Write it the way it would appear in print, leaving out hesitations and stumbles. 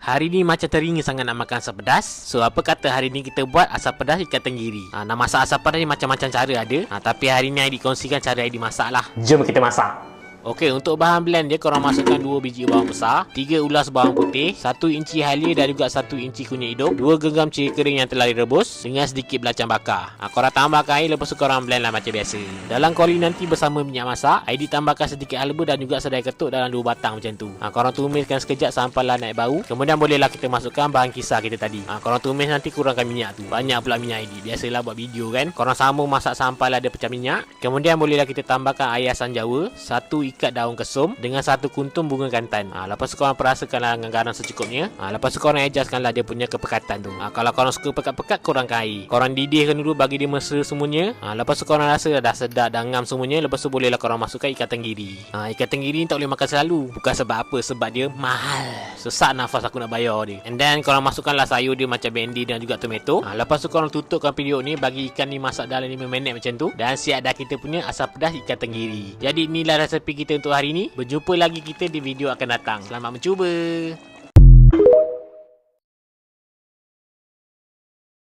Hari ni macam teringin sangat nak makan asam pedas. So apa kata hari ni kita buat asam pedas ikan tenggiri. Nak masak asam pedas ni macam-macam cara ada. Tapi hari ni Aidi kongsikan cara Aidi masak lah. Jom kita masak. Okey, untuk bahan blend dia korang masukkan 2 biji bawang besar, 3 ulas bawang putih, 1 inci halia dan juga 1 inci kunyit hidup, 2 genggam ceri kering yang telah direbus dengan sedikit belacan bakar. Korang tambahkan air, lepas tu korang blend lah macam biasa. Dalam koli nanti bersama minyak masak, Aidi tambahkan sedikit halba dan juga sedai ketuk dalam 2 batang macam tu. Korang tumiskan sekejap sampailah naik bau. Kemudian bolehlah kita masukkan bahan kisar kita tadi. Korang tumis nanti kurangkan minyak tu. Banyak pula minyak Aidi. Biasalah buat video kan. Korang sambung masak sampailah dia pecah minyak. Kemudian bolehlah kita tambahkan air asam jawa, 1 ikat daun kesum dengan 1 kuntum bunga kantan. Lepas tu korang perasakanlah dengan garam secukupnya. Lepas tu korang adjustkanlah dia punya kepekatan tu. Kalau korang suka pekat-pekat, kurangkan air. Korang didihkan dulu bagi dia mesra semuanya. Lepas tu korang rasa dah sedap, dah ngam semuanya. Lepas tu bolehlah korang masukkan ikan tenggiri. Ikan tenggiri ni tak boleh makan selalu. Bukan sebab apa, sebab dia mahal. Sesak nafas aku nak bayar dia. And then korang masukkanlah sayur dia macam bendi dan juga tomato. Lepas tu korang tutupkan video ni, bagi ikan ni masak dalam 5 minit macam tu. Dan siap dah kita punya asam pedas ikan tenggiri. Jadi inilah resepi kita untuk hari ini. Berjumpa lagi kita di video akan datang. Selamat mencuba.